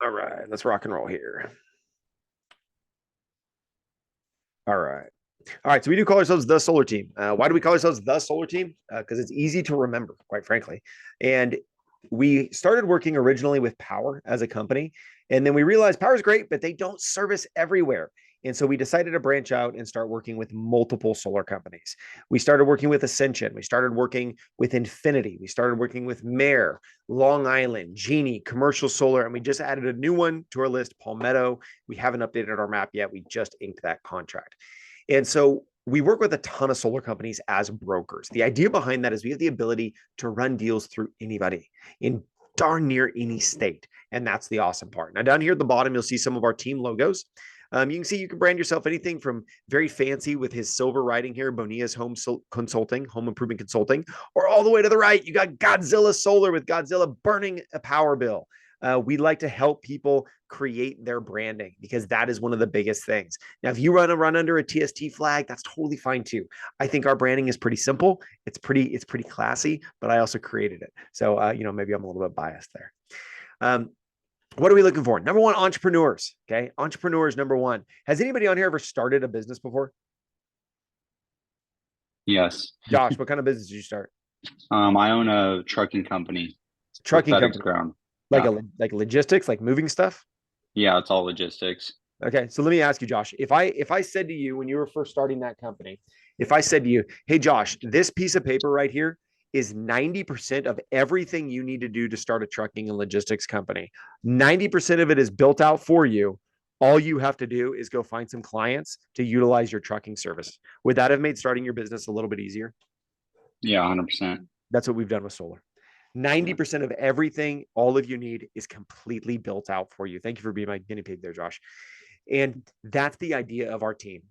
All right, let's rock and roll here. All right. All right, so we do call ourselves the Solar Team. Why do we call ourselves the Solar Team? Because it's easy to remember, quite frankly. And we started working originally with Power as a company, and then we realized Power is great, but they don't service everywhere. And so we decided to branch out and start working with multiple solar companies. We started working with Ascension. We started working with Infinity. We started working with Mare, Long Island, Genie, Commercial Solar, and we just added a new one to our list, Palmetto. We haven't updated our map yet. We just inked that contract. And so we work with a ton of solar companies as brokers. The idea behind that is we have the ability to run deals through anybody in darn near any state. And that's the awesome part. Now, down here at the bottom, you'll see some of our team logos. You can see you can brand yourself anything from very fancy with his silver writing here, Bonilla's Home Consulting, Home Improvement Consulting, or all the way to the right, you got Godzilla Solar with Godzilla burning a power bill. We like to help people create their branding because that is one of the biggest things. Now, if you run under a TST flag, that's totally fine too. I think our branding is pretty simple. It's pretty classy, but I also created it. So, maybe I'm a little bit biased there. What are we looking for? Number one, entrepreneurs. Okay. Entrepreneurs, number one. Has anybody on here ever started a business before? Yes. Josh, what kind of business did you start? I own a trucking company for Trucking FedEx company, Ground. like Yeah. like logistics, like moving stuff. Yeah, it's all logistics. Okay, so let me ask you, Josh. If I said to you when you were first starting that company, if I said to you, "Hey, Josh, this piece of paper right here is 90% of everything you need to do to start a trucking and logistics company. 90% of it is built out for you. All you have to do is go find some clients to utilize your trucking service." Would that have made starting your business a little bit easier? Yeah, 100%. That's what we've done with solar. 90% of everything all of you need is completely built out for you. Thank you for being my guinea pig there, Josh. And that's the idea of our team.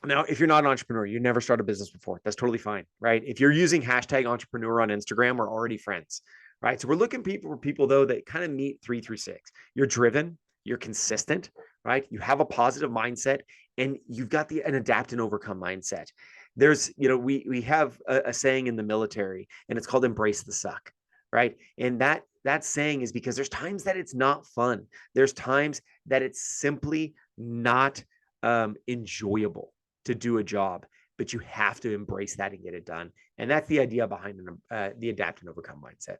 Now, if you're not an entrepreneur, you never started a business before, that's totally fine, right? If you're using hashtag entrepreneur on Instagram, we're already friends, right? So we're looking for people though that kind of meet 3 through 6. You're driven, you're consistent, right? You have a positive mindset, and you've got an adapt and overcome mindset. We have a saying in the military, and it's called embrace the suck, right? And that saying is because there's times that it's not fun. There's times that it's simply not enjoyable to do a job, but you have to embrace that and get it done. And that's the idea behind the adapt and overcome mindset.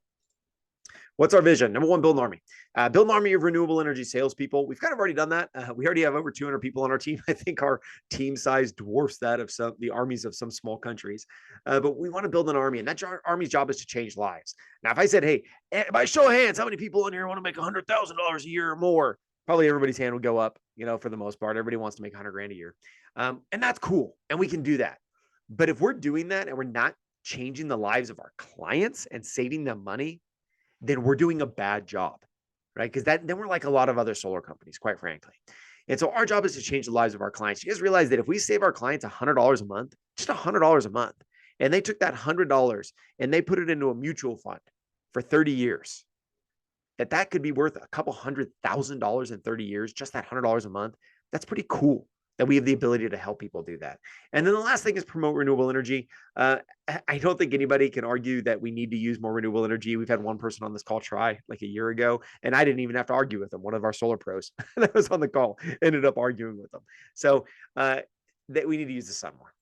What's our vision? Number one, build an army. Build an army of renewable energy salespeople. We've kind of already done that. We already have over 200 people on our team. I think our team size dwarfs that of the armies of some small countries. But we want to build an army, and that army's job is to change lives. Now, if I said, "Hey, by show of hands, how many people in here want to make $100,000 a year or more?" Probably everybody's hand would go up. For the most part, everybody wants to make 100 grand a year, and that's cool, and we can do that. But if we're doing that and we're not changing the lives of our clients and saving them money, then we're doing a bad job, right? Because then we're like a lot of other solar companies, quite frankly. And so our job is to change the lives of our clients. You guys realize that if we save our clients $100 a month, just $100 a month, and they took that $100 and they put it into a mutual fund for 30 years, that could be worth a couple $100,000 in 30 years, just that $100 a month. That's pretty cool that we have the ability to help people do that. And then the last thing is promote renewable energy. I don't think anybody can argue that we need to use more renewable energy. We've had one person on this call try like a year ago, and I didn't even have to argue with them. One of our solar pros that was on the call ended up arguing with them. So that we need to use the sun more.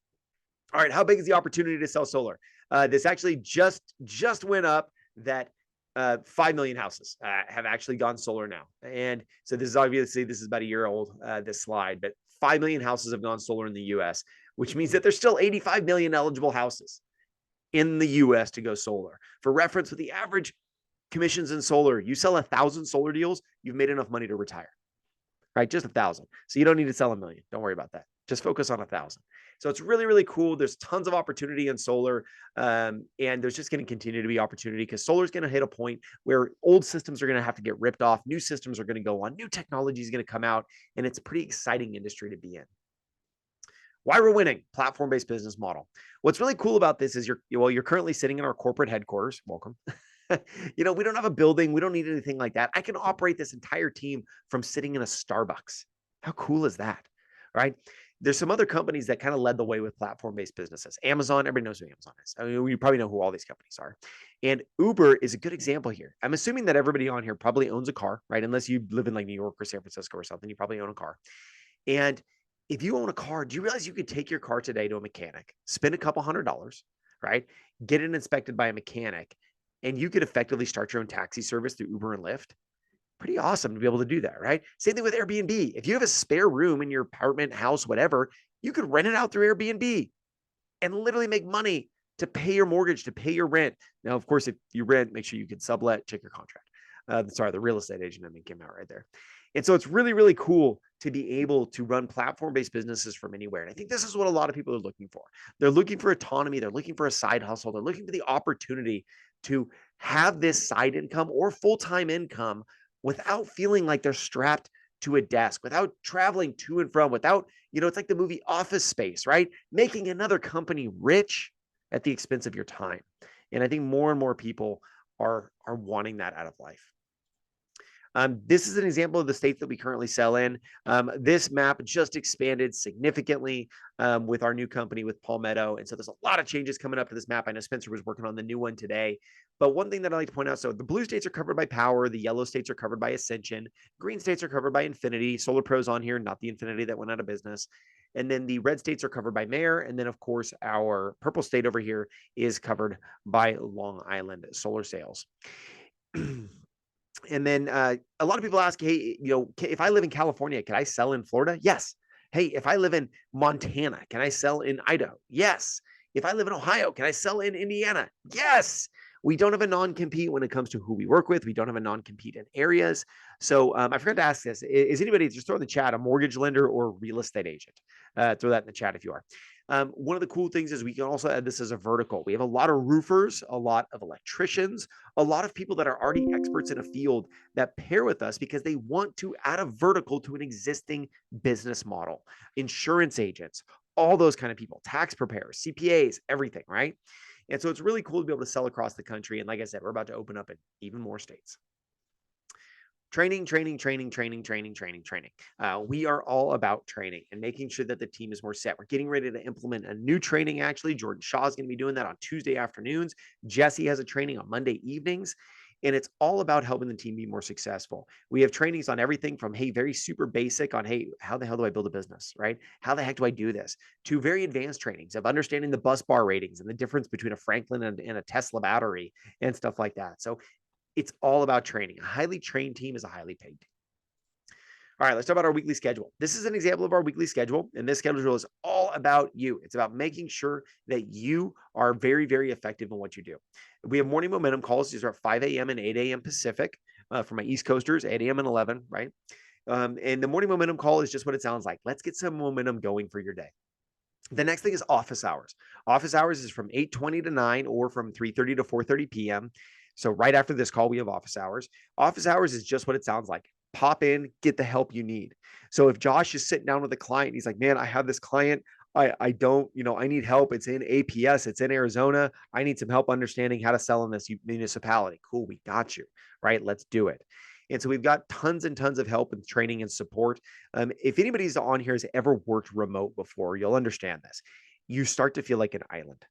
All right, how big is the opportunity to sell solar? This actually just went up that 5 million houses have actually gone solar now. And so this is about a year old, this slide, but 5 million houses have gone solar in the US, which means that there's still 85 million eligible houses in the US to go solar. For reference, with the average commissions in solar, you sell 1,000 solar deals, you've made enough money to retire, right? Just 1,000. So you don't need to sell 1,000,000. Don't worry about that. Just focus on 1,000. So it's really, really cool. There's tons of opportunity in solar. And there's just going to continue to be opportunity because solar is going to hit a point where old systems are going to have to get ripped off. New systems are going to go on. New technology is going to come out. And it's a pretty exciting industry to be in. Why we're winning? Platform-based business model. What's really cool about this is you're currently sitting in our corporate headquarters. Welcome. We don't have a building. We don't need anything like that. I can operate this entire team from sitting in a Starbucks. How cool is that? Right? there's some other companies that kind of led the way with platform-based businesses. Amazon, everybody knows who Amazon is. I mean, you probably know who all these companies are. And Uber is a good example here. I'm assuming that everybody on here probably owns a car, right? Unless you live in like New York or San Francisco or something, you probably own a car. And if you own a car, do you realize you could take your car today to a mechanic, spend a couple $100s, right? Get it inspected by a mechanic, and you could effectively start your own taxi service through Uber and Lyft? Pretty awesome to be able to do that, right? Same thing with Airbnb. If you have a spare room in your apartment, house, whatever, you could rent it out through Airbnb and literally make money to pay your mortgage, to pay your rent. Now, of course, if you rent, make sure you can sublet, check your contract. Sorry, the real estate agent, came out right there. And so it's really, really cool to be able to run platform-based businesses from anywhere. And I think this is what a lot of people are looking for. They're looking for autonomy. They're looking for a side hustle. They're looking for the opportunity to have this side income or full-time income without feeling like they're strapped to a desk, without traveling to and from, without, it's like the movie Office Space, right? Making another company rich at the expense of your time. And I think more and more people are wanting that out of life. This is an example of the states that we currently sell in. This map just expanded significantly with our new company with Palmetto. And so there's a lot of changes coming up to this map. I know Spencer was working on the new one today. But one thing that I like to point out, so the blue states are covered by Power. The yellow states are covered by Ascension. Green states are covered by Infinity. Solar Pro's on here, not the Infinity that went out of business. And then the red states are covered by Mayor. And then, of course, our purple state over here is covered by Long Island Solar Sales. And then a lot of people ask, hey, if I live in California, can I sell in Florida? Yes. Hey, if I live in Montana, can I sell in Idaho? Yes. If I live in Ohio, can I sell in Indiana? Yes. We don't have a non-compete when it comes to who we work with. We don't have a non-compete in areas. So I forgot to ask this. Is anybody, just throw in the chat, a mortgage lender or real estate agent? Throw that in the chat if you are. One of the cool things is we can also add this as a vertical. We have a lot of roofers, a lot of electricians, a lot of people that are already experts in a field that pair with us because they want to add a vertical to an existing business model. Insurance agents, all those kind of people, tax preparers, CPAs, everything, right? And so it's really cool to be able to sell across the country. And like I said, we're about to open up in even more states. Training. We are all about training and making sure that the team is more set. We're getting ready to implement a new training. Actually, Jordan Shaw is going to be doing that on Tuesday afternoons. Jesse has a training on Monday evenings. And it's all about helping the team be more successful. We have trainings on everything from, hey, very super basic on, hey, how the hell do I build a business, right? How the heck do I do this? To very advanced trainings of understanding the bus bar ratings and the difference between a Franklin and a Tesla battery and stuff like that. So it's all about training. A highly trained team is a highly paid team. All right, let's talk about our weekly schedule. This is an example of our weekly schedule, and this schedule is all about you. It's about making sure that you are very, very effective in what you do. We have morning momentum calls. These are at 5 a.m. and 8 a.m. Pacific for my East Coasters, 8 a.m. and 11, right? And the morning momentum call is just what it sounds like. Let's get some momentum going for your day. The next thing is office hours. Office hours is from 8:20 to 9 or from 3:30 to 4:30 p.m. So right after this call, we have office hours. Office hours is just what it sounds like. Pop in, get the help you need. So if Josh is sitting down with a client, he's like, man, I have this client. I don't, I need help. It's in APS. It's in Arizona. I need some help understanding how to sell in this municipality. Cool. We got you, right? Let's do it. And so we've got tons and tons of help and training and support. If anybody's on here has ever worked remote before, you'll understand this. You start to feel like an island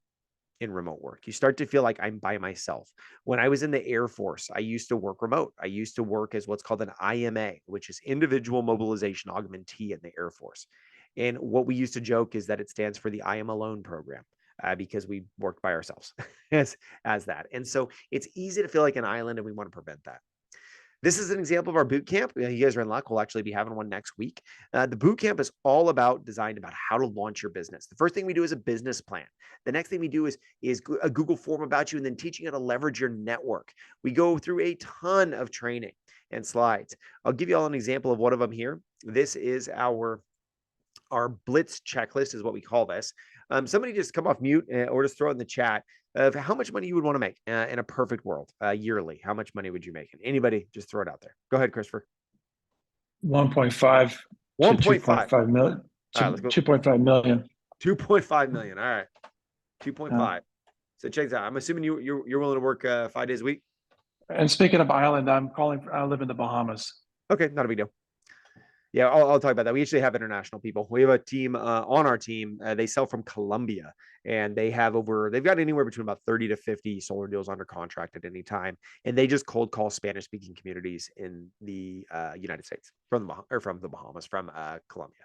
in remote work. You start to feel like I'm by myself. When I was in the Air Force, I used to work remote. I used to work as what's called an IMA, which is Individual Mobilization Augmentee in the Air Force. And what we used to joke is that it stands for the I Am Alone program. Because we worked by ourselves as that. And so it's easy to feel like an island, and we want to prevent that. This is an example of our boot camp. You guys are in luck. We'll actually be having one next week. The boot camp is all about designed about how to launch your business. The first thing we do is a business plan. The next thing we do is a Google form about you, and then teaching you how to leverage your network. We go through a ton of training and slides. I'll give you all an example of one of them here. This is our Blitz checklist is what we call this. Somebody just come off mute or just throw it in the chat of how much money you would want to make in a perfect world yearly. How much money would you make? And anybody just throw it out there. Go ahead, Christopher. 1.5 2.5 million. 2.5 million. 2.5 million. All right. 2.5. So check that out. I'm assuming you're willing to work 5 days a week. And speaking of island, I live in the Bahamas. Okay, not a big deal. Yeah, I'll talk about that. We actually have international people. We have a team on our team. They sell from Colombia, and they've got anywhere between about 30 to 50 solar deals under contract at any time. And they just cold call Spanish speaking communities in the United States from the Bahamas, from Colombia.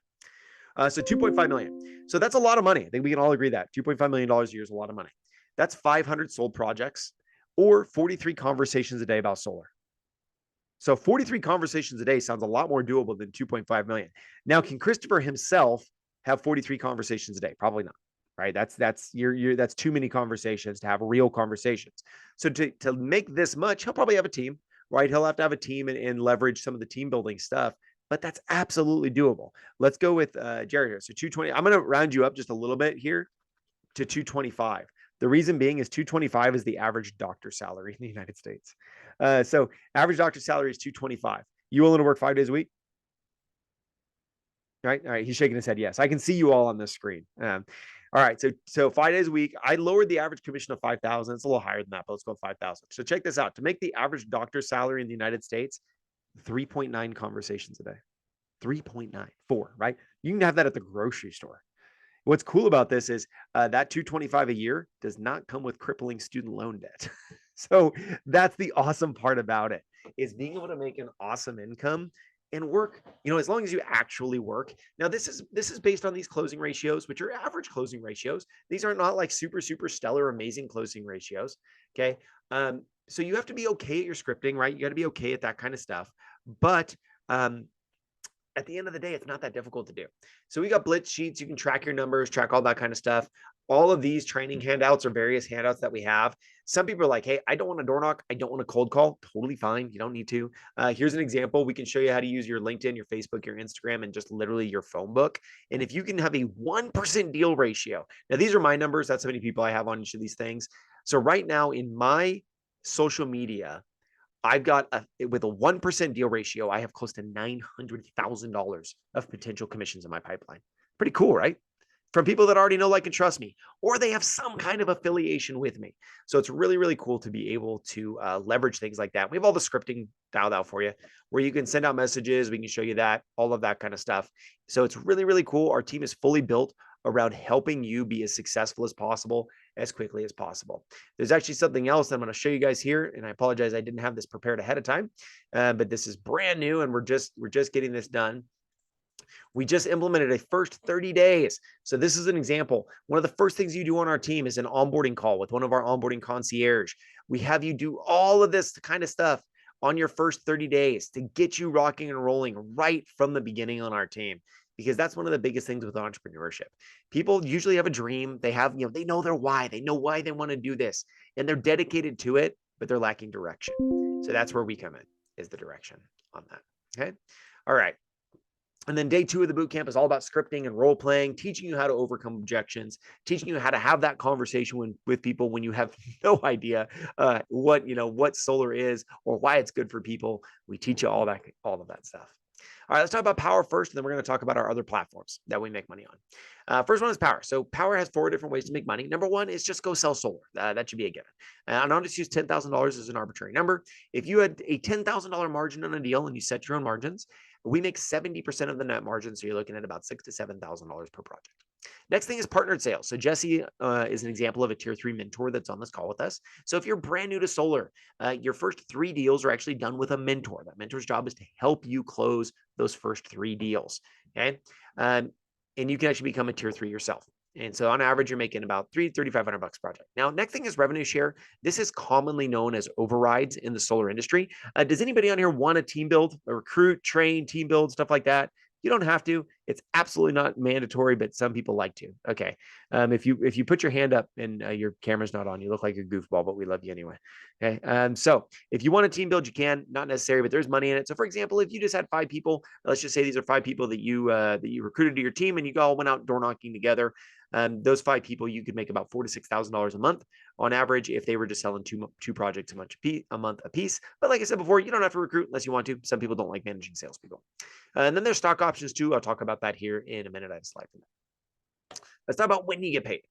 So 2.5 million. So that's a lot of money. I think we can all agree that $2.5 million a year is a lot of money. That's 500 sold projects or 43 conversations a day about solar. So 43 conversations a day sounds a lot more doable than 2.5 million. Now, can Christopher himself have 43 conversations a day? Probably not, right? That's too many conversations to have real conversations. So to make this much, he'll probably have a team, right? He'll have to have a team and leverage some of the team building stuff, but that's absolutely doable. Let's go with Jared here. So 220, I'm going to round you up just a little bit here to 225. The reason being is 225 is the average doctor salary in the United States. So average doctor salary is 225. You willing to work 5 days a week? All right. He's shaking his head. Yes, I can see you all on this screen. All right. So 5 days a week. I lowered the average commission of 5,000. It's a little higher than that, but let's go 5,000. So check this out. To make the average doctor salary in the United States, 3.9 conversations a day. 3.94, right? You can have that at the grocery store. What's cool about this is that 225 a year does not come with crippling student loan debt. So that's the awesome part about it, is being able to make an awesome income and work, as long as you actually work. Now, this is based on these closing ratios, which are average closing ratios. These are not like super, super stellar, amazing closing ratios. Okay. So you have to be okay at your scripting, right? You got to be okay at that kind of stuff. But at the end of the day, it's not that difficult to do. So we got Blitz sheets. You can track your numbers, track all that kind of stuff. All of these training handouts or various handouts that we have. Some people are like, hey, I don't want to door knock. I don't want to cold call. Totally fine. You don't need to. Here's an example. We can show you how to use your LinkedIn, your Facebook, your Instagram, and just literally your phone book. And if you can have a 1% deal ratio. Now, these are my numbers. That's how many people I have on each of these things. So right now in my social media, I've got with a 1% deal ratio, I have close to $900,000 of potential commissions in my pipeline. Pretty cool, right? From people that already know, like, and trust me, or they have some kind of affiliation with me. So it's really, really cool to be able to leverage things like that. We have all the scripting dialed out for you, where you can send out messages. We can show you that, all of that kind of stuff. So it's really, really cool. Our team is fully built around helping you be as successful as possible, as quickly as possible. There's actually something else I'm going to show you guys here, and I apologize I didn't have this prepared ahead of time, but this is brand new, and we're just getting this done. We just implemented a first 30 days. So this is an example. One of the first things you do on our team is an onboarding call with one of our onboarding concierge. We have you do all of this kind of stuff on your first 30 days to get you rocking and rolling right from the beginning on our team. Because that's one of the biggest things with entrepreneurship. People usually have a dream. They have, they know their why. They know why they want to do this, and they're dedicated to it, but they're lacking direction. So that's where we come in, is the direction on that. Okay. All right. And then day 2 of the boot camp is all about scripting and role playing, teaching you how to overcome objections, teaching you how to have that conversation with people when you have no idea what solar is or why it's good for people. We teach you all of that stuff. All right, let's talk about Power first, and then we're going to talk about our other platforms that we make money on. First one is Power. So Power has 4 different ways to make money. Number 1 is just go sell solar. That should be a given. And I'll just use $10,000 as an arbitrary number. If you had a $10,000 margin on a deal and you set your own margins, we make 70% of the net margin. So you're looking at about $6,000 to $7,000 per project. Next thing is partnered sales. So Jesse is an example of a tier 3 mentor that's on this call with us. So if you're brand new to solar, your first 3 deals are actually done with a mentor. That mentor's job is to help you close those first 3 deals. Okay. And you can actually become a tier 3 yourself. And so on average, you're making about $3,500 bucks project. Now, next thing is revenue share. This is commonly known as overrides in the solar industry. Does anybody on here want a team build, a recruit, train, team build, stuff like that? You don't have to. It's absolutely not mandatory, but some people like to. Okay. If you put your hand up and your camera's not on, you look like a goofball, but we love you anyway. Okay. So if you want a team build, you can. Not necessary, but there's money in it. So for example, if you just had 5 people, let's just say these are 5 people that you recruited to your team, and you all went out door knocking together. Those 5 people, you could make about $4,000 to $6,000 a month on average if they were just selling two projects a month a piece. But like I said before, you don't have to recruit unless you want to. Some people don't like managing salespeople. And then there's stock options too. I'll talk about that here in a minute. I have a slide for that. Let's talk about when you get paid.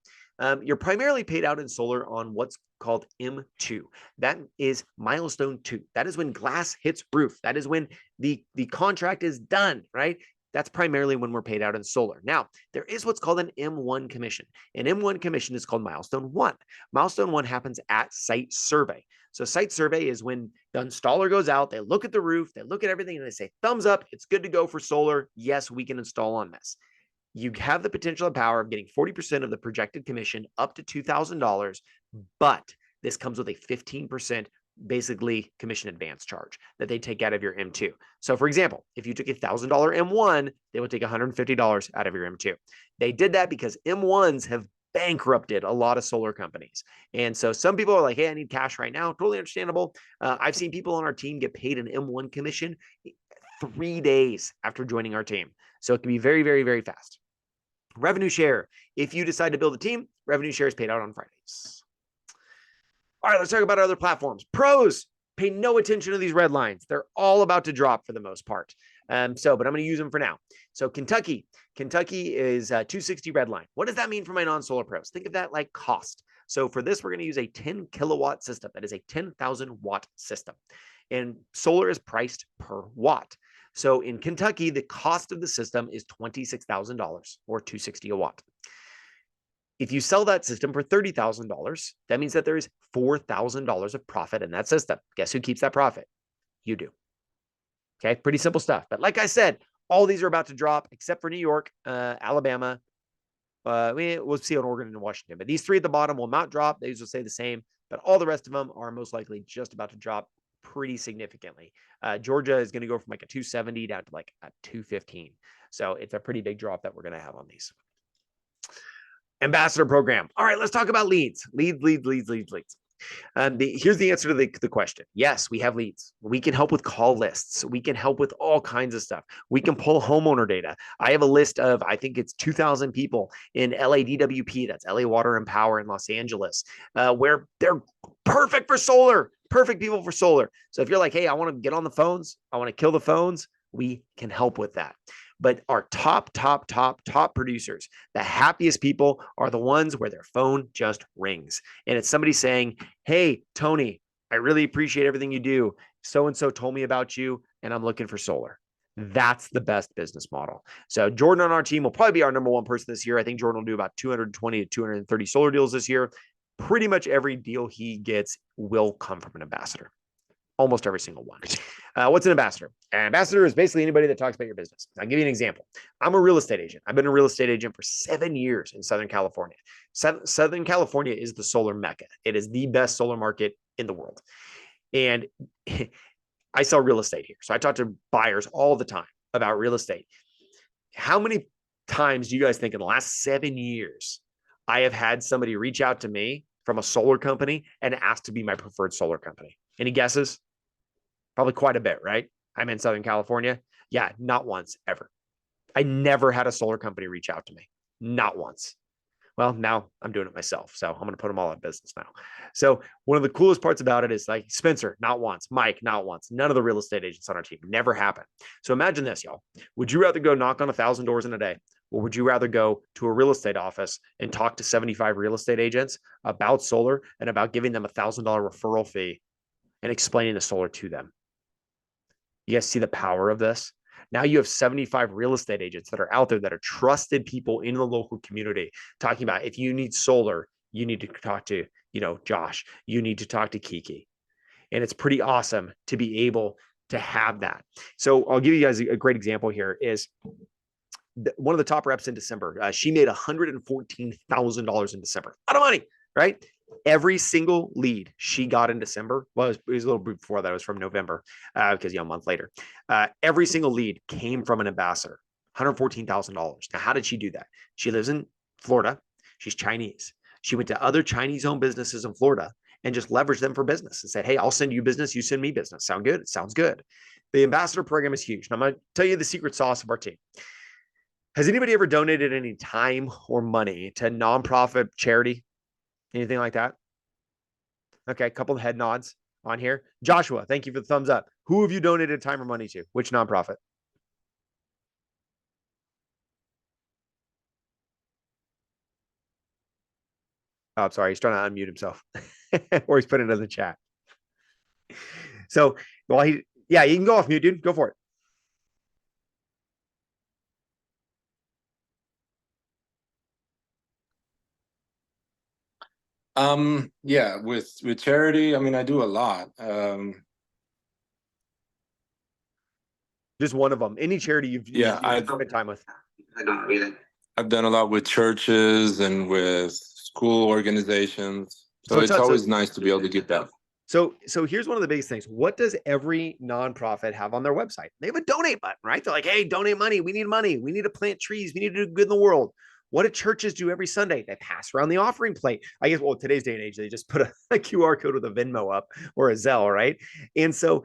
You're primarily paid out in solar on what's called M2. That is milestone 2. That is when glass hits roof. That is when the contract is done, right? That's primarily when we're paid out in solar. Now, there is what's called an M1 commission. An M1 commission is called milestone 1. Milestone 1 happens at site survey. So site survey is when the installer goes out, they look at the roof, they look at everything, and they say, thumbs up, it's good to go for solar. Yes, we can install on this. You have the potential and power of getting 40% of the projected commission up to $2,000, but this comes with a 15% basically commission advance charge that they take out of your M2. So for example, if you took a $1,000 M1, they would take $150 out of your M2. They did that because M1s have bankrupted a lot of solar companies. And so some people are like, hey, I need cash right now. Totally understandable. I've seen people on our team get paid an M1 commission 3 days after joining our team. So it can be very, very, very fast. Revenue share. If you decide to build a team, revenue share is paid out on Fridays. All right, let's talk about other platforms. Pros, pay no attention to these red lines. They're all about to drop for the most part. But I'm going to use them for now. So Kentucky is 260 red line. What does that mean for my non-solar pros? Think of that like cost. So for this, we're going to use a 10 kilowatt system. That is a 10,000 watt system. And solar is priced per watt. So in Kentucky, the cost of the system is $26,000 or $260 a watt. If you sell that system for $30,000, that means that there is $4,000 of profit in that system. Guess who keeps that profit? You do. Okay, pretty simple stuff. But like I said, all these are about to drop except for New York, Alabama. We'll see on Oregon and Washington. But these 3 at the bottom will not drop. These will stay the same. But all the rest of them are most likely just about to drop pretty significantly. Georgia is going to go from like a 270 down to like a 215. So it's a pretty big drop that we're going to have on these. Ambassador program. All right, let's talk about leads. Leads. Here's the answer to the question. Yes, we have leads. We can help with call lists. We can help with all kinds of stuff. We can pull homeowner data. I have a list of, I think it's 2,000 people in LADWP, that's LA Water and Power in Los Angeles, where they're perfect for solar, perfect people for solar. So if you're like, hey, I want to get on the phones, I want to kill the phones, we can help with that. But our top producers, the happiest people are the ones where their phone just rings. And it's somebody saying, hey, Tony, I really appreciate everything you do. So-and-so told me about you, and I'm looking for solar. That's the best business model. So Jordan on our team will probably be our number 1 person this year. I think Jordan will do about 220 to 230 solar deals this year. Pretty much every deal he gets will come from an ambassador. Almost every single one. What's an ambassador? An ambassador is basically anybody that talks about your business. I'll give you an example. I'm a real estate agent. I've been a real estate agent for 7 years in Southern California. Southern California is the solar mecca. It is the best solar market in the world. And I sell real estate here. So I talk to buyers all the time about real estate. How many times do you guys think in the last 7 years I have had somebody reach out to me from a solar company and ask to be my preferred solar company? Any guesses? Probably quite a bit, right? I'm in Southern California. Yeah, not once ever. I never had a solar company reach out to me. Not once. Well, now I'm doing it myself. So I'm going to put them all in business now. So one of the coolest parts about it is like Spencer, not once. Mike, not once. None of the real estate agents on our team. Never happened. So imagine this, y'all. Would you rather go knock on 1,000 doors in a day? Or would you rather go to a real estate office and talk to 75 real estate agents about solar and about giving them $1,000 referral fee and explaining the solar to them? You guys see the power of this? Now you have 75 real estate agents that are out there that are trusted people in the local community talking about, if you need solar, you need to talk to, Josh, you need to talk to Kiki. And it's pretty awesome to be able to have that. So I'll give you guys a great example here is one of the top reps in December. She made $114,000 in December. A lot of money, right? Every single lead she got in December, well, it was a little bit before that, it was from November, because a month later, every single lead came from an ambassador, $114,000. Now, how did she do that? She lives in Florida. She's Chinese. She went to other Chinese-owned businesses in Florida and just leveraged them for business and said, hey, I'll send you business. You send me business. Sound good? It sounds good. The ambassador program is huge. And I'm going to tell you the secret sauce of our team. Has anybody ever donated any time or money to a nonprofit charity? Anything like that? Okay, a couple of head nods on here. Joshua, thank you for the thumbs up. Who have you donated time or money to? Which nonprofit? Oh, I'm sorry. He's trying to unmute himself or he's putting it in the chat. So, well, yeah, you can go off mute, dude. Go for it. Yeah, with charity, I mean, I do a lot. Just one of them. Any charity you've spent time with. I've done a lot with churches and with school organizations. So it's always nice to be able to get that. So here's one of the biggest things. What does every nonprofit have on their website? They have a donate button, right? They're like, hey, donate money. We need money. We need to plant trees. We need to do good in the world. What do churches do every Sunday? They pass around the offering plate. I guess, well, today's day and age, they just put a QR code with a Venmo up or a Zelle, right? And so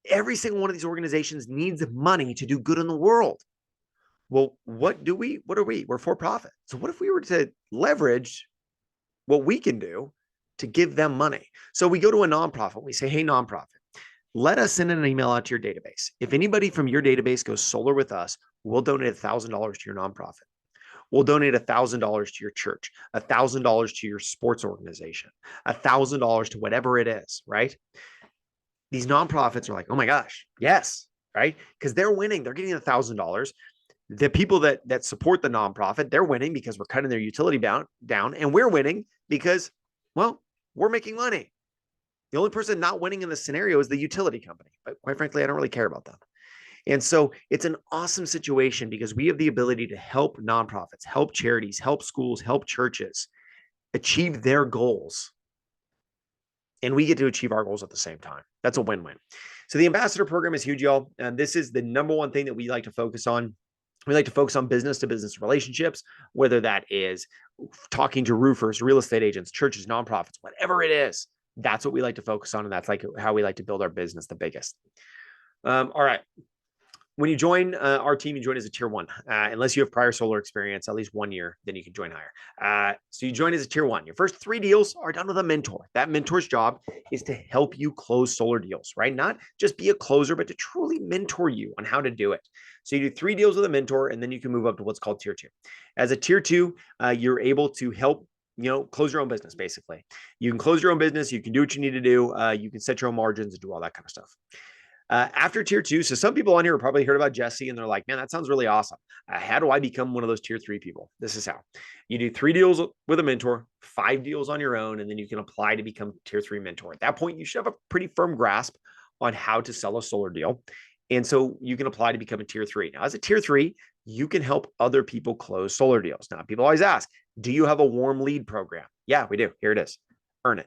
every single one of these organizations needs money to do good in the world. Well, what are we? We're for profit. So what if we were to leverage what we can do to give them money? So we go to a nonprofit. We say, hey, nonprofit, let us send an email out to your database. If anybody from your database goes solar with us, we'll donate $1,000 to your nonprofit. We'll donate $1,000 to your church, $1,000 to your sports organization, $1,000 to whatever it is, right? These nonprofits are like, oh my gosh, yes, right? Because they're winning. They're getting $1,000. The people that support the nonprofit, they're winning because we're cutting their utility down, and we're winning because, well, we're making money. The only person not winning in this scenario is the utility company. But quite frankly, I don't really care about them. And so it's an awesome situation because we have the ability to help nonprofits, help charities, help schools, help churches achieve their goals. And we get to achieve our goals at the same time. That's a win-win. So the ambassador program is huge, y'all. And this is the number one thing that we like to focus on. We like to focus on business to business relationships, whether that is talking to roofers, real estate agents, churches, nonprofits, whatever it is. That's what we like to focus on. And that's like how we like to build our business the biggest. All right. When you join our team, you join as a tier one. Unless you have prior solar experience, at least 1 year, then you can join higher. So you join as a tier one. Your first 3 deals are done with a mentor. That mentor's job is to help you close solar deals, right? Not just be a closer, but to truly mentor you on how to do it. So you do 3 deals with a mentor, and then you can move up to what's called tier 2. As a tier 2, you're able to help close your own business, basically. You can close your own business. You can do what you need to do. You can set your own margins and do all that kind of stuff. After tier 2, so some people on here have probably heard about Jesse and they're like, man, that sounds really awesome. How do I become one of those tier 3 people? This is how. You do 3 deals with a mentor, 5 deals on your own, and then you can apply to become tier 3 mentor. At that point, you should have a pretty firm grasp on how to sell a solar deal. And so you can apply to become a tier 3. Now, as a tier 3, you can help other people close solar deals. Now, people always ask, do you have a warm lead program? Yeah, we do. Here it is. Earn it.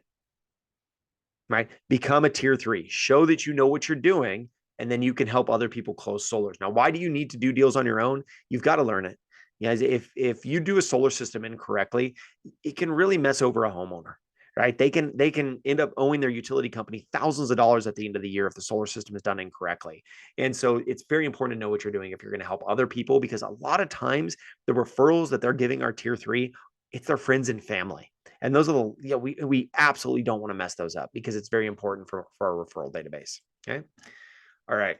Right? Become a tier 3, show that you know what you're doing, and then you can help other people close solars. Now, why do you need to do deals on your own? You've got to learn it. Guys, if you do a solar system incorrectly, it can really mess over a homeowner, right? They can end up owing their utility company thousands of dollars at the end of the year if the solar system is done incorrectly. And so it's very important to know what you're doing if you're going to help other people, because a lot of times the referrals that they're giving our tier 3, it's their friends and family. And those are we absolutely don't want to mess those up because it's very important for our referral database. Okay. All right.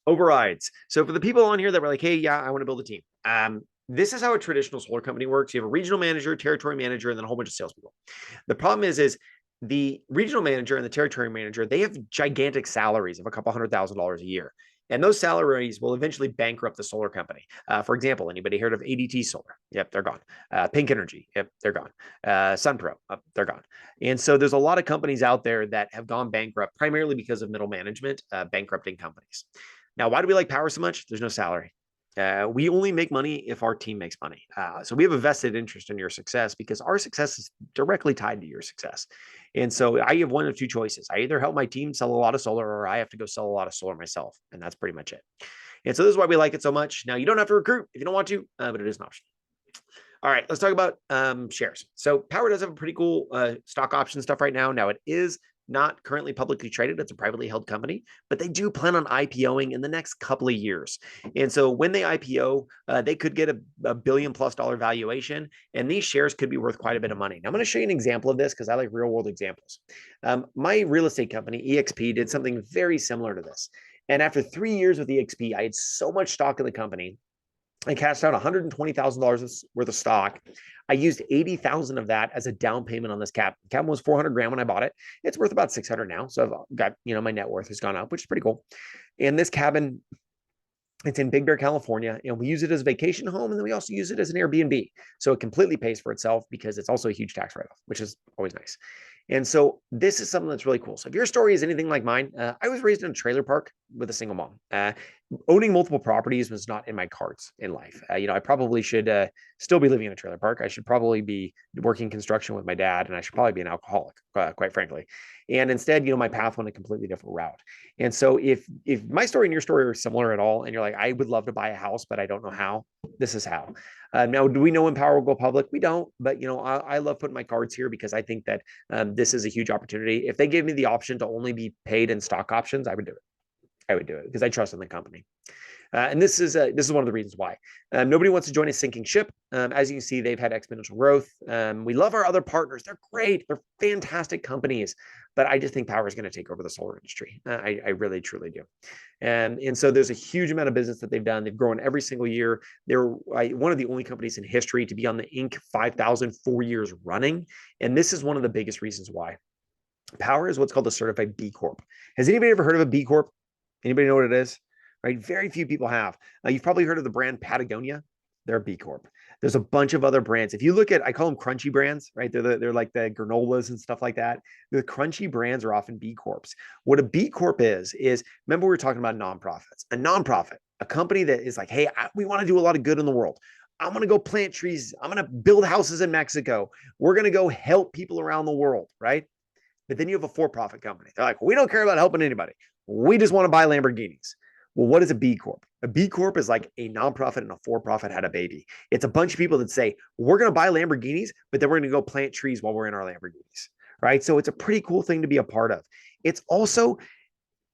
Overrides. So for the people on here that were like, hey, yeah, I want to build a team. This is how a traditional solar company works. You have a regional manager, territory manager, and then a whole bunch of salespeople. The problem is the regional manager and the territory manager, they have gigantic salaries of a couple $100,000 a year. And those salaries will eventually bankrupt the solar company. For example, anybody heard of ADT Solar? Yep, they're gone. Pink Energy, yep, they're gone. Sunpro, they're gone. And so there's a lot of companies out there that have gone bankrupt primarily because of middle management bankrupting companies. Now, why do we like power so much? There's no salary. We only make money if our team makes money. So we have a vested interest in your success because our success is directly tied to your success. And so I have one of 2 choices. I either help my team sell a lot of solar or I have to go sell a lot of solar myself. And that's pretty much it. And so this is why we like it so much. Now, you don't have to recruit if you don't want to, but it is an option. All right, let's talk about shares. So Power does have a pretty cool stock option stuff right now. Now, it is not currently publicly traded. It's a privately held company, but they do plan on IPOing in the next couple of years. And so when they IPO, they could get a $1 billion+ valuation, and these shares could be worth quite a bit of money. Now, I'm going to show you an example of this because I like real world examples. My real estate company, EXP, did something very similar to this. And after 3 years with EXP, I had so much stock in the company I cashed out $120,000 worth of stock. I used 80,000 of that as a down payment on this cabin. The cabin was 400 grand when I bought it. It's worth about 600 now. So I've got, my net worth has gone up, which is pretty cool. And this cabin, it's in Big Bear, California, and we use it as a vacation home, and then we also use it as an Airbnb. So it completely pays for itself because it's also a huge tax write-off, which is always nice. And so this is something that's really cool. So if your story is anything like mine, I was raised in a trailer park with a single mom. Owning multiple properties was not in my cards in life. I probably should still be living in a trailer park. I should probably be working construction with my dad, and I should probably be an alcoholic, quite frankly. And instead, my path went a completely different route. And so if my story and your story are similar at all, and you're like, I would love to buy a house, but I don't know how, this is how. Now, do we know when Power will go public? We don't, but I love putting my cards here because I think that this is a huge opportunity. If they gave me the option to only be paid in stock options, I would do it. I would do it because I trust in the company. And this is one of the reasons why. Nobody wants to join a sinking ship. As you can see, they've had exponential growth. We love our other partners. They're great. They're fantastic companies. But I just think Power is going to take over the solar industry. I really, truly do. And so there's a huge amount of business that they've done. They've grown every single year. They're one of the only companies in history to be on the Inc. 5000 4 years running. And this is one of the biggest reasons why. Power is what's called a certified B Corp. Has anybody ever heard of a B Corp? Anybody know what it is? Right? Very few people have. You've probably heard of the brand Patagonia. They're a B Corp. There's a bunch of other brands. If you look at, I call them crunchy brands, right? They're like the granolas and stuff like that. The crunchy brands are often B Corps. What a B Corp is remember we were talking about nonprofits. A nonprofit, a company that is like, hey, we want to do a lot of good in the world. I'm going to go plant trees. I'm going to build houses in Mexico. We're going to go help people around the world, right? But then you have a for-profit company. They're like, we don't care about helping anybody. We just want to buy Lamborghinis. Well, what is a B Corp? A B Corp is like a nonprofit and a for-profit had a baby. It's a bunch of people that say, we're going to buy Lamborghinis, but then we're going to go plant trees while we're in our Lamborghinis, right? So it's a pretty cool thing to be a part of. It's also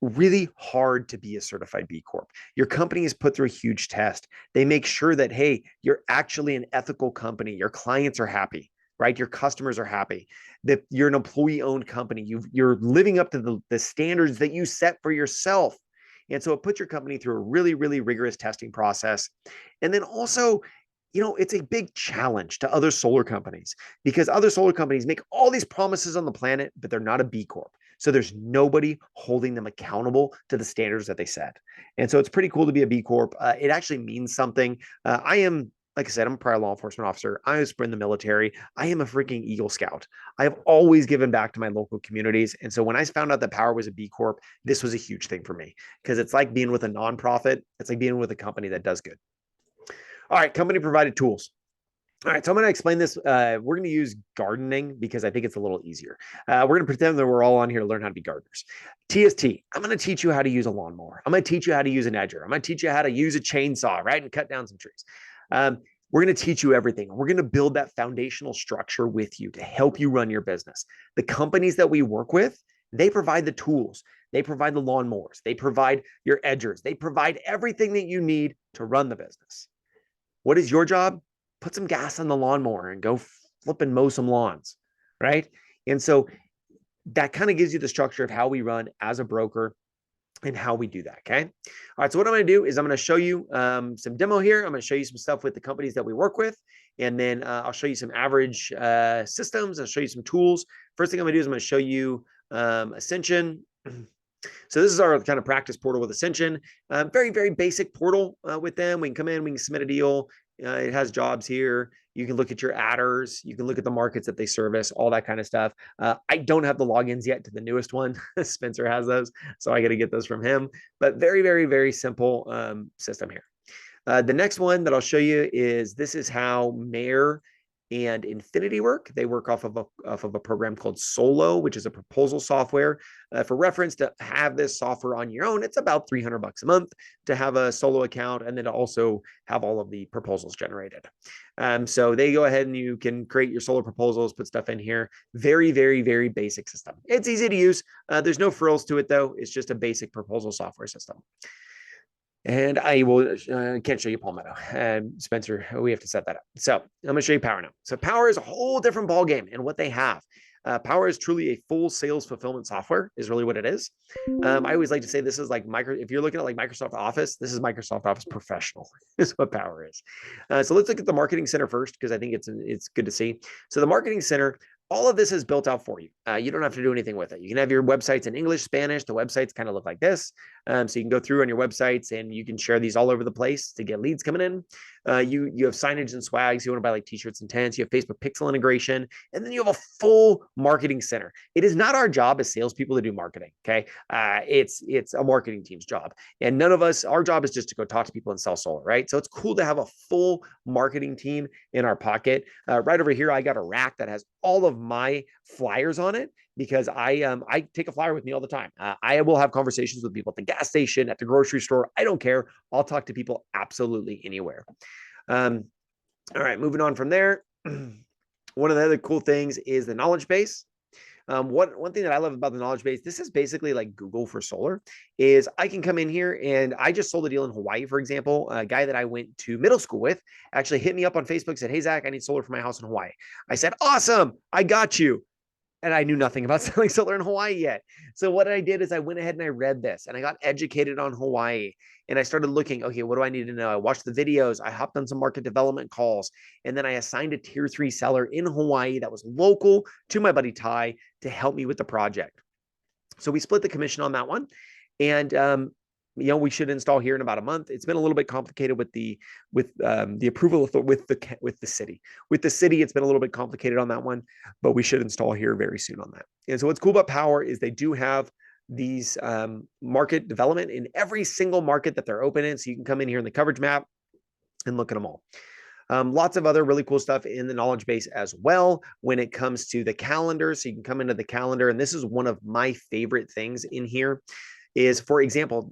really hard to be a certified B Corp. Your company is put through a huge test. They make sure that, hey, you're actually an ethical company. Your clients are happy, right? Your customers are happy, that you're an employee-owned company. You're living up to the standards that you set for yourself. And so it puts your company through a really, really rigorous testing process. And then also, it's a big challenge to other solar companies because other solar companies make all these promises on the planet, but they're not a B Corp. So there's nobody holding them accountable to the standards that they set. And so it's pretty cool to be a B Corp. It actually means something. Like I said, I'm a prior law enforcement officer. I was in the military. I am a freaking Eagle Scout. I have always given back to my local communities. And so when I found out that Power was a B Corp, this was a huge thing for me because it's like being with a nonprofit. It's like being with a company that does good. All right, company provided tools. All right, so I'm going to explain this. We're going to use gardening because I think it's a little easier. We're going to pretend that we're all on here to learn how to be gardeners. TST, I'm going to teach you how to use a lawnmower. I'm going to teach you how to use an edger. I'm going to teach you how to use a chainsaw, right, and cut down some trees. We're going to teach you everything. We're going to build that foundational structure with you to help you run your business. The companies that we work with, they provide the tools. They provide the lawnmowers. They provide your edgers. They provide everything that you need to run the business. What is your job? Put some gas on the lawnmower and go flip and mow some lawns, right? And so that kind of gives you the structure of how we run as a broker and how we do that, okay? All right, so what I'm going to do is I'm going to show you some demo here. I'm going to show you some stuff with the companies that we work with, and then I'll show you some average systems. I'll show you some tools. First thing I'm going to do is I'm going to show you Ascension. So this is our kind of practice portal with Ascension. Very, very basic portal with them. We can come in, we can submit a deal. It has jobs here. You can look at your adders. You can look at the markets that they service, all that kind of stuff. I don't have the logins yet to the newest one. Spencer has those, so I got to get those from him. But very, very, very simple system here. The next one that I'll show you is this is how Mayor and Infinity work. They work off of a program called Solo, which is a proposal software. For reference, to have this software on your own, it's about $300 a month to have a Solo account and then to also have all of the proposals generated. So they go ahead and you can create your solar proposals, put stuff in here. Very, very, very basic system. It's easy to use. There's no frills to it though. It's just a basic proposal software system. And I will can't show you Palmetto. Spencer, we have to set that up. So I'm going to show you Power now. So Power is a whole different ballgame and what they have. Power is truly a full sales fulfillment software is really what it is. I always like to say this is like if you're looking at like Microsoft Office, this is Microsoft Office Professional is what Power is. So let's look at the Marketing Center first, because I think it's good to see. So the Marketing Center, all of this is built out for you. You don't have to do anything with it. You can have your websites in English, Spanish. The websites kind of look like this. So you can go through on your websites and you can share these all over the place to get leads coming in. You have signage and swags. You want to buy like t-shirts and tents. You have Facebook pixel integration. And then you have a full marketing center. It is not our job as salespeople to do marketing. Okay. It's a marketing team's job. And none of us, our job is just to go talk to people and sell solar, right? So it's cool to have a full marketing team in our pocket. Right over here, I got a rack that has all of my flyers on it, because I take a flyer with me all the time. I will have conversations with people at the gas station, at the grocery store. I don't care. I'll talk to people absolutely anywhere. All right, moving on from there. One of the other cool things is the knowledge base. One thing that I love about the knowledge base, this is basically like Google for solar, is I can come in here and I just sold a deal in Hawaii, for example. A guy that I went to middle school with actually hit me up on Facebook, said, "Hey, Zach, I need solar for my house in Hawaii." I said, "Awesome, I got you." And I knew nothing about selling solar in Hawaii yet. So what I did is I went ahead and I read this and I got educated on Hawaii, and I started looking, okay, what do I need to know? I watched the videos. I hopped on some market development calls, and then I assigned a tier 3 seller in Hawaii that was local to my buddy Ty to help me with the project. So we split the commission on that one. And we should install here in about a month. It's been a little bit complicated with the approval with the city. With the city, it's been a little bit complicated on that one, but we should install here very soon on that. And so what's cool about Power is they do have these market development in every single market that they're open in. So you can come in here in the coverage map and look at them all. Lots of other really cool stuff in the knowledge base as well when it comes to the calendar. So you can come into the calendar, and this is one of my favorite things in here. Is, for example,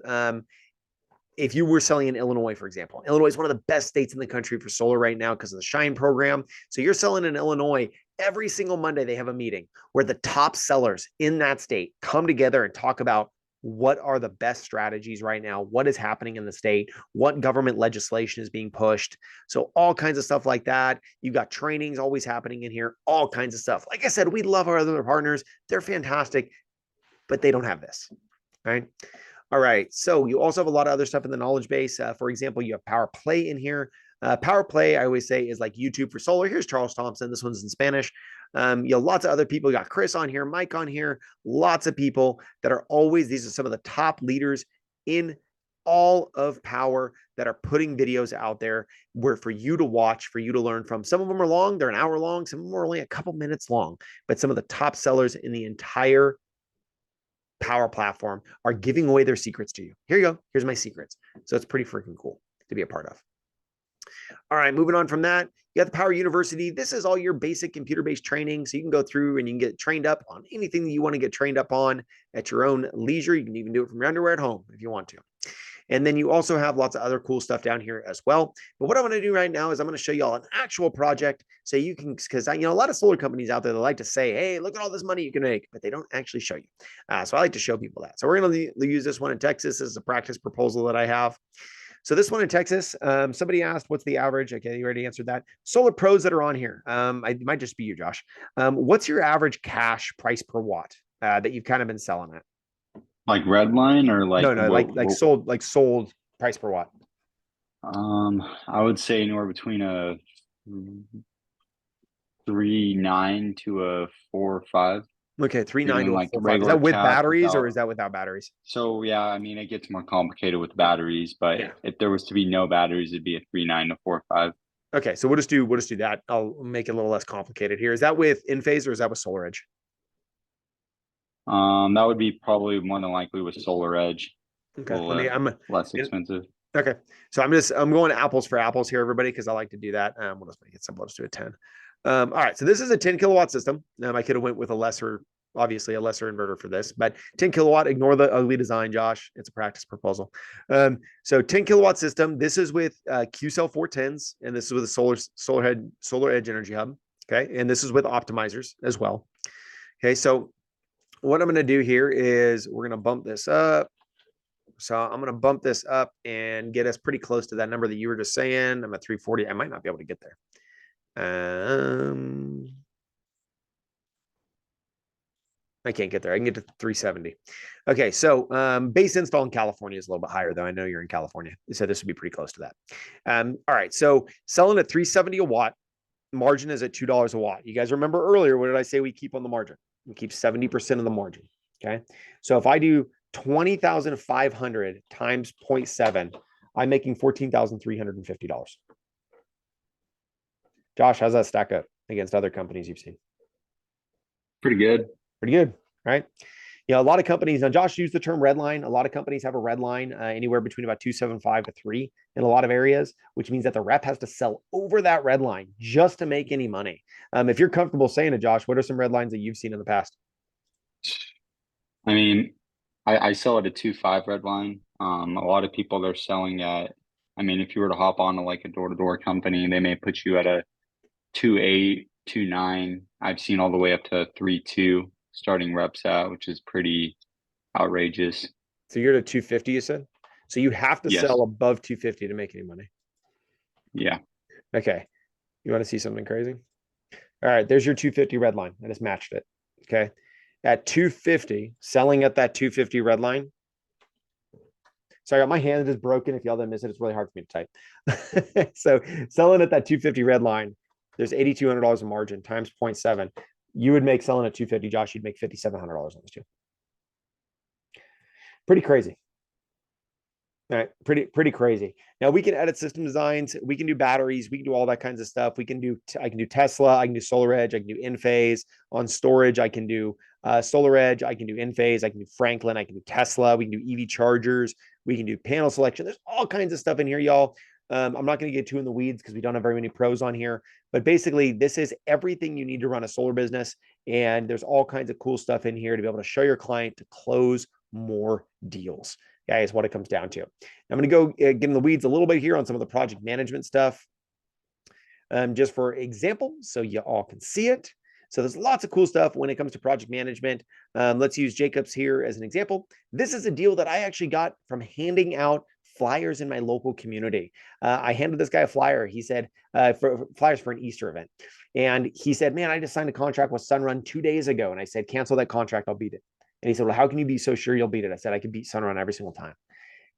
if you were selling in Illinois, for example, Illinois is one of the best states in the country for solar right now because of the Shine program. So you're selling in Illinois, every single Monday they have a meeting where the top sellers in that state come together and talk about what are the best strategies right now, what is happening in the state, what government legislation is being pushed. So all kinds of stuff like that. You've got trainings always happening in here, all kinds of stuff. Like I said, we love our other partners. They're fantastic, but they don't have this. Right. All right. So you also have a lot of other stuff in the knowledge base. For example, you have Power Play in here. Power Play, I always say, is like YouTube for solar. Here's Charles Thompson. This one's in Spanish. Lots of other people. You got Chris on here, Mike on here, lots of people that are always, these are some of the top leaders in all of Power that are putting videos out there where for you to watch, for you to learn from. Some of them are long. They're an hour long. Some of them are only a couple minutes long, but some of the top sellers in the entire Power platform are giving away their secrets to you. Here you go. Here's my secrets. So it's pretty freaking cool to be a part of. All right, moving on from that, you got the Power University. This is all your basic computer-based training. So you can go through and you can get trained up on anything that you want to get trained up on at your own leisure. You can even do it from your underwear at home if you want to. And then you also have lots of other cool stuff down here as well. But what I'm going to do right now is I'm going to show you all an actual know so you can, because a lot of solar companies out there that like to say, hey, look at all this money you can make, but they don't actually show you. So I like to show people that. So we're going to use this one in Texas. This is a practice proposal that I have. So this one in Texas, somebody asked, what's the average? Okay, you already answered that. Solar pros that are on here. It might just be you, Josh. What's your average cash price per watt that you've kind of been selling at? Like red line or like no, like sold price per watt. I would say anywhere between a 3.9 to a 4.5. Okay, 3.9 to like 4.5. Is that with batteries or is that without batteries? So yeah, I mean it gets more complicated with batteries, but if there was to be no batteries, it'd be a 3.9 to 4.5. Okay, so we'll just do that. I'll make it a little less complicated here. Is that with Enphase or is that with SolarEdge? That would be probably more than likely with SolarEdge. Okay, I'm less expensive. Okay, so I'm going apples for apples here, everybody, because I like to do that. We'll just make it simple. Let's do a 10. All right, so this is a 10 kilowatt system. I could have went with obviously a lesser inverter for this, but 10 kilowatt. Ignore the ugly design, Josh. It's a practice proposal. So 10 kilowatt system. This is with Qcell 410s, and this is with a SolarEdge Energy Hub. Okay, and this is with optimizers as well. Okay, so what I'm going to do here is we're going to bump this up. So I'm going to bump this up and get us pretty close to that number that you were just saying. I'm at 340. I might not be able to get there. I can't get there. I can get to 370. Okay, so base install in California is a little bit higher, though. I know you're in California, so this would be pretty close to that. All right, so selling at 370 a watt, margin is at $2 a watt. You guys remember earlier, what did I say we keep on the margin? We keep 70% of the margin. Okay, so if I do 20,500 times 0.7, I'm making $14,350. Josh, how's that stack up against other companies you've seen? Pretty good. Pretty good, right? You know, a lot of companies, now Josh used the term red line. A lot of companies have a red line anywhere between about 275 to 3 in a lot of areas, which means that the rep has to sell over that red line just to make any money. If you're comfortable saying it, Josh, what are some red lines that you've seen in the past? I mean, I sell at a 2.5 red line. A lot of people they're selling at, I mean, if you were to hop on to like a door-to-door company, they may put you at a 2.8, 2.9. I've seen all the way up to 3.2 starting reps at, which is pretty outrageous. So you're at 250, you said? So you have to Yes. sell above 250 to make any money. Yeah. Okay. You want to see something crazy? All right, there's your 250 red line. I just matched it. Okay. At 250, selling at that 250 red line. Sorry, my hand is broken. If y'all didn't miss it, it's really hard for me to type. So selling at that 250 red line, there's $8,200 in margin times 0.7. You would make selling at 250, Josh, you'd make $5,700 on this too. Pretty crazy. All right, pretty crazy. Now we can edit system designs. We can do batteries. We can do all that kinds of stuff. We can do. I can do Tesla. I can do SolarEdge. I can do Enphase. On storage, I can do SolarEdge. I can do Enphase. I can do Franklin. I can do Tesla. We can do EV chargers. We can do panel selection. There's all kinds of stuff in here, y'all. I'm not going to get too in the weeds because we don't have very many pros on here. But basically, this is everything you need to run a solar business. And there's all kinds of cool stuff in here to be able to show your client to close more deals. Okay, is what it comes down to. I'm going to go get in the weeds a little bit here on some of the project management stuff. Just for example, so you all can see it. So there's lots of cool stuff when it comes to project management. Let's use Jacobs here as an example. This is a deal that I actually got from handing out flyers in my local community. I handed this guy a flyer. He said, for flyers for an Easter event. And he said, man, I just signed a contract with Sunrun 2 days ago. And I said, cancel that contract. I'll beat it. And he said, well, how can you be so sure you'll beat it? I said, I could beat Sunrun every single time.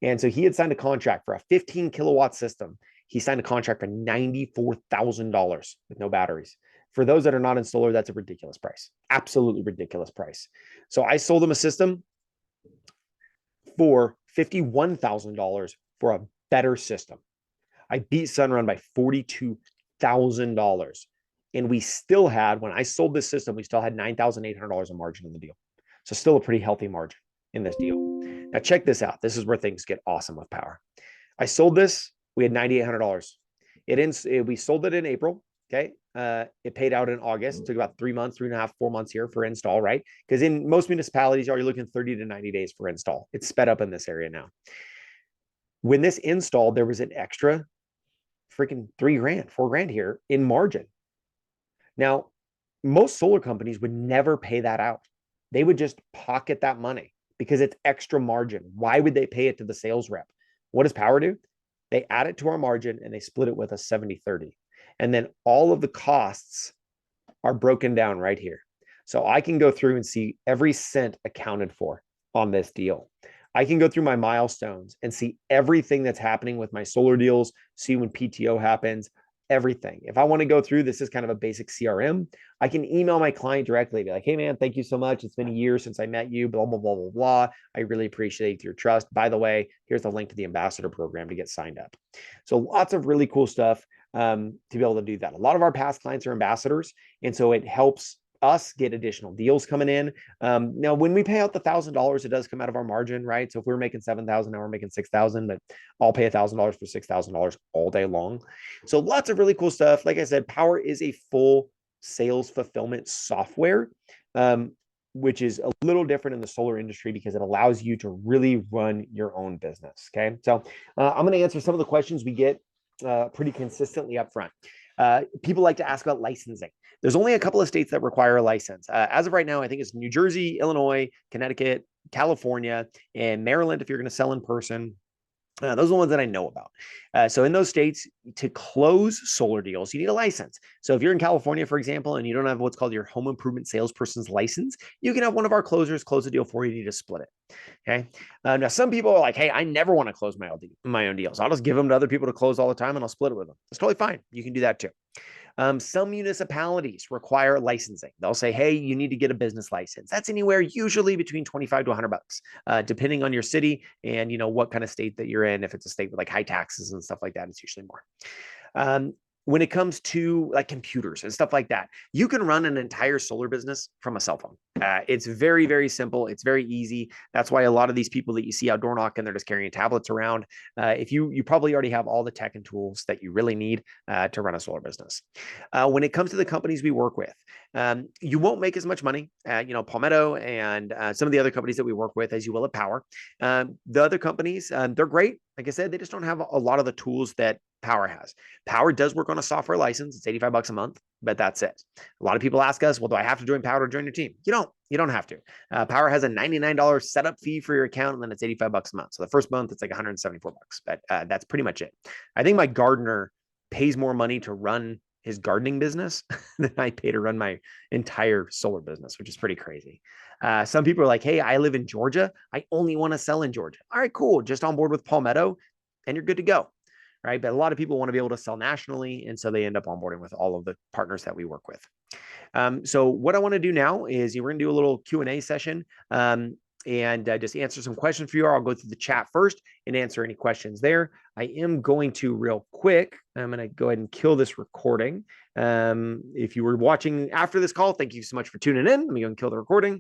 And so he had signed a contract for a 15 kilowatt system. He signed a contract for $94,000 with no batteries. For those that are not in solar, that's a ridiculous price. Absolutely ridiculous price. So I sold him a system for $51,000 for a better system. I beat Sunrun by $42,000. And we still had, when I sold this system, we still had $9,800 in margin in the deal. So still a pretty healthy margin in this deal. Now check this out. This is where things get awesome with power. I sold this. We had $9,800. We sold it in April. Okay. It paid out in August. It took about 3 months, 3.5, 4 months here for install, right? Because in most municipalities, you're looking 30 to 90 days for install. It's sped up in this area now. When this installed, there was an extra freaking $3,000, $4,000 here in margin. Now, most solar companies would never pay that out. They would just pocket that money because it's extra margin. Why would they pay it to the sales rep? What does Power do? They add it to our margin and they split it with a 70-30. And then all of the costs are broken down right here. So I can go through and see every cent accounted for on this deal. I can go through my milestones and see everything that's happening with my solar deals, see when PTO happens, everything. If I want to go through, this is kind of a basic CRM. I can email my client directly, be like, hey man, thank you so much. It's been a year since I met you, blah, blah, blah, blah, blah. I really appreciate your trust. By the way, here's the link to the ambassador program to get signed up. So lots of really cool stuff to be able to do that. A lot of our past clients are ambassadors. And so it helps us get additional deals coming in. Now, when we pay out the $1,000, it does come out of our margin, right? So if we're making $7,000, now we're making $6,000, but I'll pay $1,000 for $6,000 all day long. So lots of really cool stuff. Like I said, Power is a full sales fulfillment software, which is a little different in the solar industry because it allows you to really run your own business. Okay. So I'm going to answer some of the questions we get pretty consistently up front. People like to ask about licensing. There's only a couple of states that require a license. As of right now, I think it's New Jersey, Illinois, Connecticut, California, and Maryland if you're going to sell in person. Those are the ones that I know about. So in those states, to close solar deals, you need a license. So if you're in California, for example, and you don't have what's called your home improvement salesperson's license, you can have one of our closers close a deal for you. You need to split it. Okay. Now, some people are like, hey, I never want to close my own deals. I'll just give them to other people to close all the time and I'll split it with them. That's totally fine. You can do that too. Some municipalities require licensing. They'll say, hey, you need to get a business license. That's anywhere usually between 25 to 100 bucks, depending on your city and, you know, what kind of state that you're in. If it's a state with like high taxes and stuff like that, it's usually more. When it comes to like computers and stuff like that, you can run an entire solar business from a cell phone. It's very, very simple. It's very easy. That's why a lot of these people that you see out door knocking, they're just carrying tablets around. If you probably already have all the tech and tools that you really need to run a solar business. When it comes to the companies we work with, you won't make as much money, Palmetto and some of the other companies that we work with as you will at Power. The other companies, they're great. Like I said, they just don't have a lot of the tools that Power has. Power does work on a software license. It's $85 a month, but that's it. A lot of people ask us, well, do I have to join Power to join your team? You don't have to. Power has a $99 setup fee for your account, and then it's $85 a month. So the first month, it's like $174, but that's pretty much it. I think my gardener pays more money to run his gardening business than I pay to run my entire solar business, which is pretty crazy. Some people are like, hey, I live in Georgia. I only want to sell in Georgia. All right, cool. Just on board with Palmetto and you're good to go. Right. But a lot of people want to be able to sell nationally. And so they end up onboarding with all of the partners that we work with. So what I want to do now is we're going to do a little Q&A session and just answer some questions for you. I'll go through the chat first and answer any questions there. I am going to real quick. I'm going to go ahead and kill this recording. If you were watching after this call, thank you so much for tuning in. Let me go and kill the recording.